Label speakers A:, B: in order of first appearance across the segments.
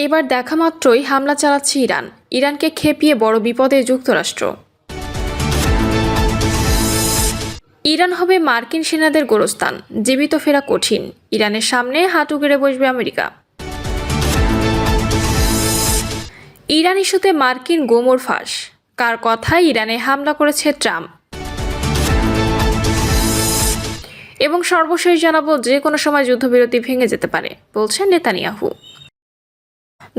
A: এবার দেখা মাত্রই হামলা চালাচ্ছে ইরান। ইরানকে খেপিয়ে বড় বিপদে যুক্তরাষ্ট্র। ইরান হবে মার্কিন সেনাদের গোরস্থান, জীবিত ফেরা কঠিন। ইরানের সামনে হাঁটু গেড়ে বসবে আমেরিকা। ইরান ইস্যুতে মার্কিন গোমর ফাঁস, কার কথায় ইরানে হামলা করেছে ট্রাম্প। এবং সর্বশেষ জানাবো, যে কোনো সময় যুদ্ধবিরতি ভেঙে যেতে পারে বলছেন নেতানিয়াহু।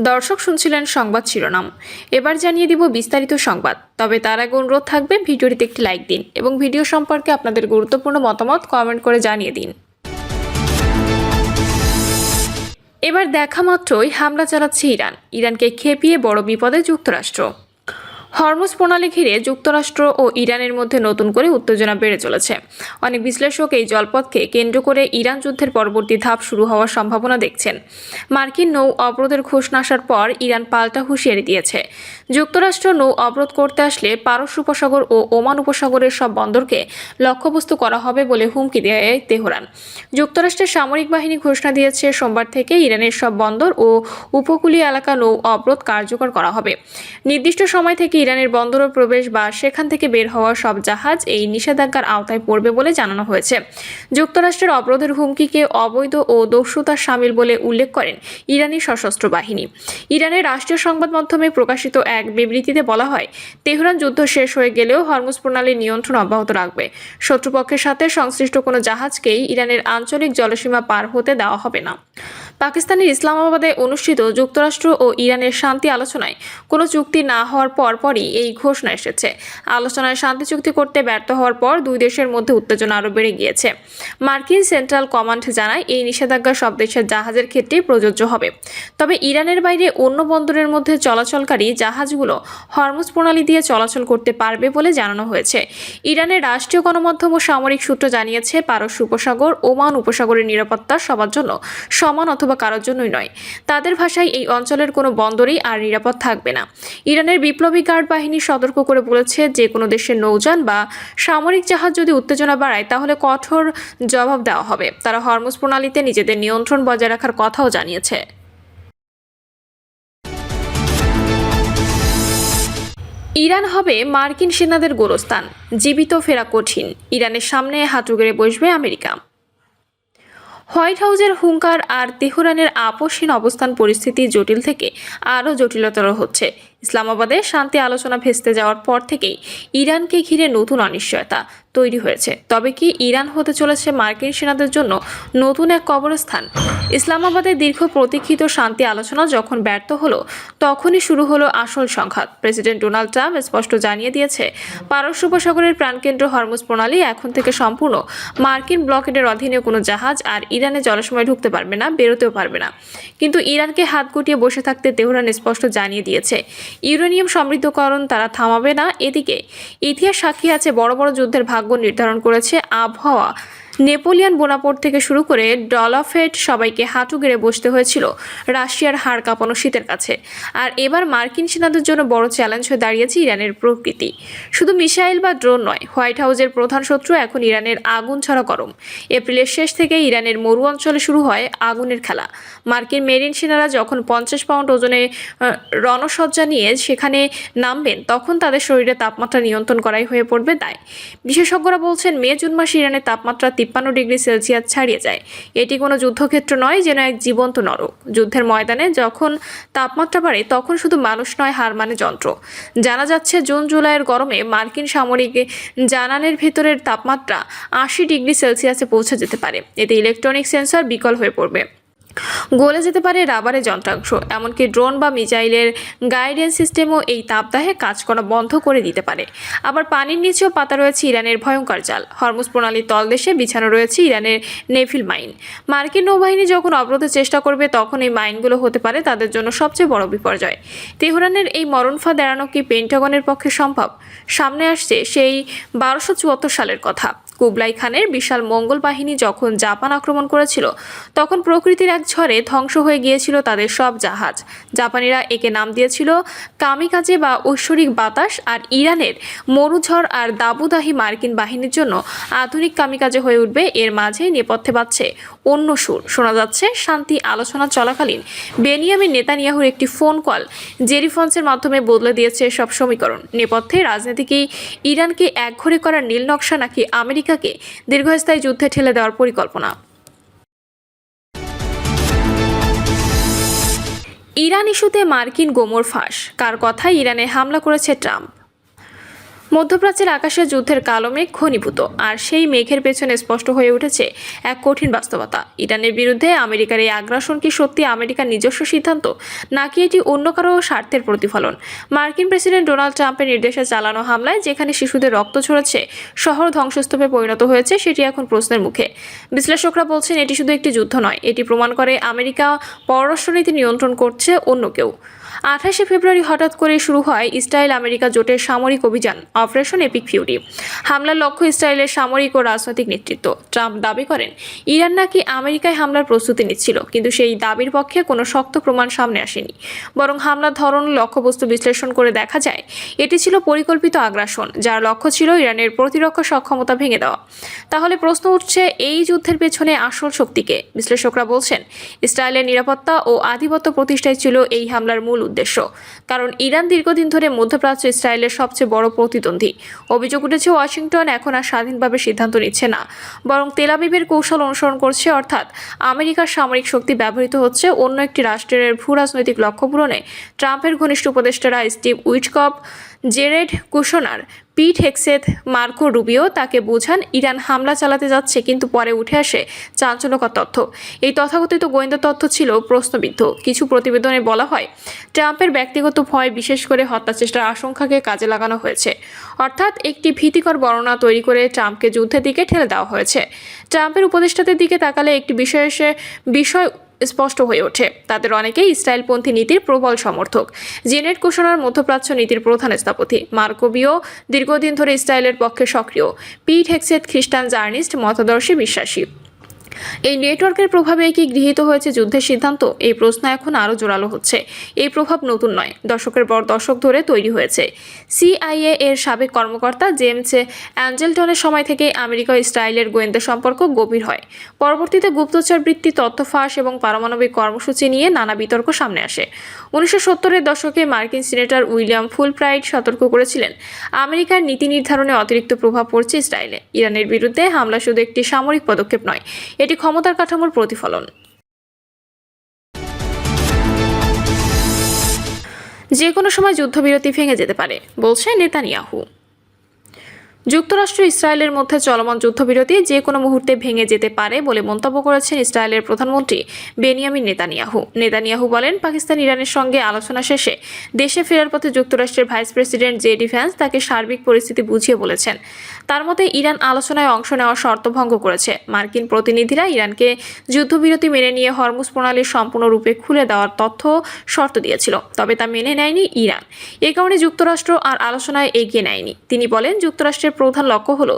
A: দর্শক, শুনছিলেন সংবাদ শিরোনাম। এবার জানিয়ে দিব বিস্তারিত সংবাদ। তবে তার আগে অনুরোধ থাকবে, ভিডিওটিতে একটি লাইক দিন এবং ভিডিও সম্পর্কে আপনাদের গুরুত্বপূর্ণ মতামত কমেন্ট করে জানিয়ে দিন। এবার দেখা মাত্রই হামলা চালাচ্ছে ইরান। ইরানকে খেপিয়ে বড় বিপদে যুক্তরাষ্ট্র। হরমুজ প্রণালী ঘিরে যুক্তরাষ্ট্র ও ইরানের মধ্যে নতুন করে উত্তেজনা বেড়ে চলেছে। অনেক বিশ্লেষক এই জলপথকে কেন্দ্র করে ইরান যুদ্ধের পরবর্তী ধাপ শুরু হওয়ার সম্ভাবনা দেখছেন। মার্কিন নৌ অবরোধের ঘোষণা আসার পর ইরান পাল্টা হুঁশিয়ারি দিয়েছে। যুক্তরাষ্ট্র নৌ অবরোধ করতে আসলে পারস্য উপসাগর ও ওমান উপসাগরের সব বন্দরকে লক্ষ্যবস্তু করা হবে বলে হুমকি দেয় তেহরান। যুক্তরাষ্ট্রের সামরিক বাহিনী ঘোষণা দিয়েছে, সোমবার থেকে ইরানের সব বন্দর ও উপকূলীয় এলাকা নৌ অবরোধ কার্যকর করা হবে। নির্দিষ্ট সময় থেকে ইরানের বন্দরে প্রবেশ বা সেখান থেকে বের হওয়া সব জাহাজ এই নিষেধাজ্ঞার আওতায় পড়বে বলে জানানো হয়েছে। যুক্তরাষ্ট্রের অবরোধের হুমকিকে অবৈধ ও দস্যুতার শামিল বলে উল্লেখ করেন ইরানি সশস্ত্র বাহিনী। ইরানের রাষ্ট্রীয় সংবাদ মাধ্যমে প্রকাশিত এক বিবৃতিতে বলা হয়, তেহরান যুদ্ধ শেষ হয়ে গেলেও হরমুজ প্রণালীর নিয়ন্ত্রণ অব্যাহত রাখবে। শত্রুপক্ষের সাথে সংশ্লিষ্ট কোনো জাহাজকেই ইরানের আঞ্চলিক জলসীমা পার হতে দেওয়া হবে না। পাকিস্তানের ইসলামাবাদে অনুষ্ঠিত যুক্তরাষ্ট্র ও ইরানের শান্তি আলোচনায় কোনো চুক্তি না হওয়ার পরপরই এই ঘোষণা এসেছে। আলোচনায় শান্তি চুক্তি করতে ব্যর্থ হওয়ার পর দুই দেশের মধ্যে উত্তেজনা আরও বেড়ে গিয়েছে। মার্কিন সেন্ট্রাল কমান্ড জানায়, এই নিষেধাজ্ঞা সব দেশের জাহাজের ক্ষেত্রেই প্রযোজ্য হবে। তবে ইরানের বাইরে অন্য বন্দরের মধ্যে চলাচলকারী জাহাজগুলো হরমুজ প্রণালী দিয়ে চলাচল করতে পারবে বলে জানানো হয়েছে। ইরানের রাষ্ট্রীয় গণমাধ্যম ও সামরিক সূত্র জানিয়েছে, পারস্য উপসাগর, ওমান উপসাগরের নিরাপত্তা সবার জন্য সমান অথবা কারোর জন্যই নয়। তাদের ভাষায় এই অঞ্চলের কোনো বন্দরই আর নিরাপদ থাকবে না। ইরানের বিপ্লবী গার্ড বাহিনী সতর্ক করে বলেছে, যে কোনো দেশের নৌযান বা সামরিক জাহাজ যদি উত্তেজনা বাড়ায় তাহলে কঠোর জবাব দেওয়া হবে। তারা হরমুজ প্রণালীতে নিজেদের নিয়ন্ত্রণ বজায় রাখার কথাও জানিয়েছে। ইরান হবে মার্কিন সেনাদের গোরস্থান, জীবিত ফেরা কঠিন। ইরানের সামনে হাঁটু গেড়ে বসবে আমেরিকা। হোয়াইট হাউসের হুঙ্কার আর তেহরানের আপোষহীন অবস্থান পরিস্থিতি জটিল থেকে আরও জটিলতর হচ্ছে। ইসলামাবাদে শান্তি আলোচনা ভেস্তে যাওয়ার পর থেকেই ইরানকে ঘিরে নতুন অনিশ্চয়তা তৈরি হয়েছে। তবে কি ইরান হতে চলেছে মার্কিন সেনাদের জন্য নতুন এক কবরস্থান? ইসলামাবাদে দীর্ঘ প্রতীক্ষিত শান্তি আলোচনা যখন ব্যর্থ হলো, তখনই শুরু হলো আসল সংঘাত। প্রেসিডেন্ট ডোনাল্ড ট্রাম্প স্পষ্ট জানিয়ে দিয়েছে, পারস্য উপসাগরের প্রাণকেন্দ্র হরমুজ প্রণালী এখন থেকে সম্পূর্ণ মার্কিন ব্লকেডের অধীনে কোনো জাহাজ আর ইরানের জলসময় ঢুকতে পারবে না, বেরোতেও পারবে না। কিন্তু ইরানকে হাত গুটিয়ে বসে থাকতে তেহরান স্পষ্ট জানিয়ে দিয়েছে, ইউরেনিয়াম সমৃদ্ধকরণ তারা থামাবে না। এদিকে ইতিহাস সাক্ষী আছে, বড় বড় যুদ্ধের ভাগ্য নির্ধারণ করেছে আবহাওয়া। নেপোলিয়ন বোনাপার্ট থেকে শুরু করে ডলাফেট, সবাইকে হাঁটু গেড়ে বসতে হয়েছিল রাশিয়ার হাড় কাঁপানো শীতের কাছে। আর এবার মার্কিন সেনাদের জন্য বড় চ্যালেঞ্জ হয়ে দাঁড়িয়েছে ইরানের প্রকৃতি। শুধু মিসাইল বা ড্রোন নয়, হোয়াইট হাউসের প্রধান শত্রু এখন ইরানের আগুন ছড়া গরম। এপ্রিলের শেষ থেকে ইরানের মরু অঞ্চলে শুরু হয় আগুনের খেলা। মার্কিন মেরিন সেনারা যখন 50 পাউন্ড ওজনে রণসজ্জা নিয়ে সেখানে নামবেন, তখন তাদের শরীরে তাপমাত্রা নিয়ন্ত্রণ করাই হয়ে পড়বে দায়। বিশেষজ্ঞরা বলছেন, মে-জুন মাসে ইরানের তাপমাত্রা 53 ডিগ্রি সেলসিয়াস ছাড়িয়ে যায়। এটি কোনো যুদ্ধক্ষেত্র নয়, যেন এক জীবন্ত নরক। যুদ্ধের ময়দানে যখন তাপমাত্রা বাড়ে, তখন শুধু মানুষ নয়, হার মানে যন্ত্র। জানা যাচ্ছে, জুন-জুলাইয়ের গরমে মার্কিন সামরিক জানানের ভেতরের তাপমাত্রা 80 ডিগ্রি সেলসিয়াসে পৌঁছে যেতে পারে। এতে ইলেকট্রনিক সেন্সর বিকল হয়ে পড়বে, গলে যেতে পারে রাবারের যন্ত্রাংশ। এমনকি ড্রোন বা মিসাইলের গাইডেন্স সিস্টেমও এই তাপদাহে কাজ করা বন্ধ করে দিতে পারে। আবার পানির নিচেও পাতা রয়েছে ইরানের ভয়ঙ্কর জাল। হরমুজ প্রণালীর তলদেশে বিছানো রয়েছে ইরানের নেভিল মাইন। মার্কিন নৌবাহিনী যখন অবরোধের চেষ্টা করবে, তখন এই মাইনগুলো হতে পারে তাদের জন্য সবচেয়ে বড় বিপর্যয়। তেহরানের এই মরণফাঁদ এড়ানো কি পেন্টাগনের পক্ষে সম্ভব? সামনে আসছে সেই 1274 সালের কথা। কুবলাই খানের বিশাল মঙ্গল বাহিনী যখন জাপান আক্রমণ করেছিল তখন প্রকৃতির এক ঝড়ে ধ্বংস হয়ে গিয়েছিল তাদের সব জাহাজ। জাপানিরা একে নাম দিয়েছিল কামিকাজে বা ঐশ্বরিক বাতাস, আর ইরানের মরুঝড় আর দাবুদাহি মার্কিন বাহিনীর জন্য আধুনিক কামিকাজে হয়ে উঠবে। এর মাঝেই নেপথ্যে বাজছে অন্য সুর। শোনা যাচ্ছে শান্তি আলোচনা চলাকালীন বেনিয়ামিন নেতানিয়াহুর একটি ফোন কল জেরিফন্সের মাধ্যমে বদলে দিয়েছে সব সমীকরণ। নেপথ্যে রাজনীতি কি ইরানকে একঘরে করার নীল নকশা, নাকি আমেরিকাকে দীর্ঘস্থায়ী যুদ্ধে ঠেলে দেওয়ার পরিকল্পনা? ইরান ইস্যুতে মার্কিন গোমর ফাঁস, কার কথায় ইরানে হামলা করেছে ট্রাম্প? মধ্যপ্রাচ্যের আকাশে যুদ্ধের কালো মেঘ ঘনীভূত, আর সেই মেঘের পেছনে স্পষ্ট হয়ে উঠেছে এক কঠিন বাস্তবতা। ইরানের বিরুদ্ধে আমেরিকার এই আগ্রাসন কি সত্যি আমেরিকার নিজস্ব সিদ্ধান্ত, নাকি এটি অন্য কারো স্বার্থের প্রতিফলন? মার্কিন প্রেসিডেন্ট ডোনাল্ড ট্রাম্পের নির্দেশে চালানো হামলায় যেখানে শিশুদের রক্ত ঝরেছে, শহর ধ্বংসস্তূপে পরিণত হয়েছে, সেটি এখন প্রশ্নের মুখে। বিশ্লেষকরা বলছেন এটি শুধু একটি যুদ্ধ নয়, এটি প্রমাণ করে আমেরিকা পররাষ্ট্রনীতি নিয়ন্ত্রণ করছে অন্য কেউ। 28শে ফেব্রুয়ারি হঠাৎ করে শুরু হয় ইসরায়েল আমেরিকা জোটের সামরিক অভিযান অপারেশন এপিক ফিউরি। হামলার লক্ষ্য ইসরায়েলের সামরিক ও রাজনৈতিক নেতৃত্ব। ট্রাম্প দাবি করেন ইরান নাকি আমেরিকায় হামলার প্রস্তুতি নিচ্ছিল, কিন্তু সেই দাবির পক্ষে কোনো শক্ত প্রমাণ সামনে আসেনি। বরং হামলার ধরন, লক্ষ্যবস্তু বিশ্লেষণ করে দেখা যায় এটি ছিল পরিকল্পিত আগ্রাসন, যার লক্ষ্য ছিল ইরানের প্রতিরক্ষা সক্ষমতা ভেঙে দেওয়া। তাহলে প্রশ্ন উঠছে, এই যুদ্ধের পেছনে আসল শক্তিকে? বিশ্লেষকরা বলছেন ইসরায়েলের নিরাপত্তা ও আধিপত্য প্রতিষ্ঠাই ছিল এই হামলার মূল উদ্দেশ্য। কারণ ইরান দীর্ঘদিন ধরে মধ্যপ্রাচ্য ইসরায়েলের সবচেয়ে বড় প্রতিদ্বন্দ্বী। অভিযোগ উঠেছে ওয়াশিংটন এখন আর স্বাধীনভাবে সিদ্ধান্ত নিচ্ছে না, বরং তেল আবিবের কৌশল অনুসরণ করছে, অর্থাৎ আমেরিকার সামরিক শক্তি ব্যবহৃত হচ্ছে অন্য একটি রাষ্ট্রের ভূ রাজনৈতিক লক্ষ্য পূরণে। ট্রাম্পের ঘনিষ্ঠ উপদেষ্টারা স্টিভ উইটকফ, জেরেড কুশনার, পিট হেগসেথ, মার্কো রুবিও তাকে বোঝান ইরান হামলা চালাতে যাচ্ছে, কিন্তু পরে উঠে আসে চাঞ্চল্যকর তথ্য। এই তথাকথিত গোয়েন্দা তথ্য ছিল প্রশ্নবিদ্ধ। কিছু প্রতিবেদনে বলা হয় ট্রাম্পের ব্যক্তিগত ভয়, বিশেষ করে হত্যাচেষ্টার আশঙ্কাকে কাজে লাগানো হয়েছে, অর্থাৎ একটি ভীতিকর বর্ণনা তৈরি করে ট্রাম্পকে যুদ্ধের দিকে ঠেলে দেওয়া হয়েছে। ট্রাম্পের উপদেষ্টাদের দিকে তাকালে একটি বিষয় স্পষ্ট হয়ে ওঠে। তাদের অনেকেই ইসরায়েলপন্থী নীতির প্রবল সমর্থক। জেনেট কুশনার মধ্যপ্রাচ্য নীতির প্রধান স্থপতি, মার্কো রুবিও দীর্ঘদিন ধরে ইসরায়েলের পক্ষে সক্রিয়, পিট হেগসেথ খ্রিস্টান জার্নিস্ট মতাদর্শে বিশ্বাসী। এই নেটওয়ার্কের প্রভাবে কি গৃহীত হয়েছে যুদ্ধের সিদ্ধান্ত? এই প্রশ্ন এখন আরও জোরালো হচ্ছে। এই প্রভাব নতুন নয়, দশকের পর দশক ধরে তৈরি হয়েছে। সিআইএ এর সাবেক কর্মকর্তা জেমস অ্যাঞ্জেলটনের সময় থেকে আমেরিকা ও ইসরায়েলের গোয়েন্দা সম্পর্ক গভীর হয়। পরবর্তীতে গুপ্তচর বৃত্তি, তথ্য ফাঁস এবং পারমাণবিক কর্মসূচি নিয়ে নানা বিতর্ক সামনে আসে। 1970-এর দশকে মার্কিন সিনেটর উইলিয়াম ফুলব্রাইট সতর্ক করেছিলেন আমেরিকার নীতি নির্ধারণে অতিরিক্ত প্রভাব পড়ছে ইসরায়েলে। ইরানের বিরুদ্ধে হামলা শুধু একটি সামরিক পদক্ষেপ নয়, এটি ক্ষমতার কাঠামোর প্রতিফলন। যে কোনো সময় যুদ্ধবিরতি ভেঙে যেতে পারে, বলছে নেতানিয়াহু। যুক্তরাষ্ট্র ইসরায়েলের মধ্যে চলমান যুদ্ধবিরতি যে কোনো মুহূর্তে ভেঙে যেতে পারে বলে মন্তব্য করেছেন ইসরায়েলের প্রধানমন্ত্রী বেনিয়ামিন নেতানিয়াহু। নেতানিয়াহু বলেন, পাকিস্তান ইরানের সঙ্গে আলোচনা শেষে দেশে ফেরার পথে যুক্তরাষ্ট্রের ভাইস প্রেসিডেন্ট জেডি ভ্যান্স তাকে সার্বিক পরিস্থিতি বুঝিয়ে বলেছেন। তার মতে ইরান আলোচনায় অংশ নেওয়ার শর্ত ভঙ্গ করেছে। মার্কিন প্রতিনিধিরা ইরানকে যুদ্ধবিরতি মেনে নিয়ে হরমুজ প্রণালী সম্পূর্ণরূপে খুলে দেওয়ার শর্ত দিয়েছিল, তবে তা মেনে নেয়নি ইরান। এ কারণে যুক্তরাষ্ট্র আর আলোচনায় এগিয়ে নেয়নি। তিনি বলেন, যুক্তরাষ্ট্রের প্রধান লক্ষ্য হল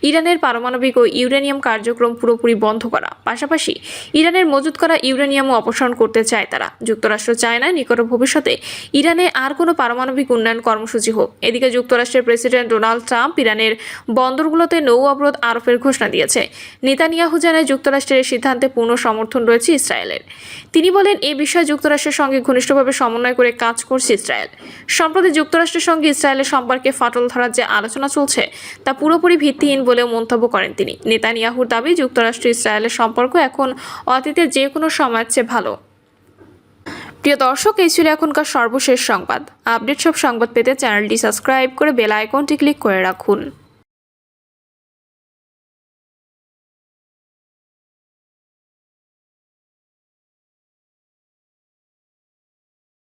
A: ইরানের পারমাণবিক ও ইউরেনিয়াম কার্যক্রম পুরোপুরি বন্ধ করা। পাশাপাশি ইরানের মজুত করা ইউরেনিয়ামও অপসারণ করতে চায় তারা। যুক্তরাষ্ট্র চায় না নিকট ভবিষ্যতে ইরানে আর কোনো পারমাণবিক উন্নয়ন কর্মসূচি হোক। এদিকে যুক্তরাষ্ট্রের প্রেসিডেন্ট ডোনাল্ড ট্রাম্প ইরানের বন্দরগুলোতে নৌ অবরোধ আরোপের ঘোষণা দিয়েছে। নেতানিয়াহু জানায় যুক্তরাষ্ট্রের সিদ্ধান্তে পূর্ণ সমর্থন রয়েছে ইসরায়েলের। তিনি বলেন, এই বিষয়ে যুক্তরাষ্ট্রের সঙ্গে ঘনিষ্ঠভাবে সমন্বয় করে কাজ করছে ইসরায়েল। সম্প্রতি যুক্তরাষ্ট্রের সঙ্গে ইসরায়েলের সম্পর্কে ফাটল ধরার যে আলোচনা চলছে তা পুরোপুরি ভিত্তিহীন বলেও মন্তব্য করেন তিনি। নেতানিয়াহুর দাবি, যুক্তরাষ্ট্র ইসরায়েলের সম্পর্ক এখন অতীতের যে কোনো সময়ের চেয়ে ভালো। প্রিয় দর্শক, এই ছিল এখনকার সর্বশেষ সংবাদ। আপডেট সব সংবাদ পেতে চ্যানেলটি সাবস্ক্রাইব করে বেল আইকনটি ক্লিক করে রাখুন।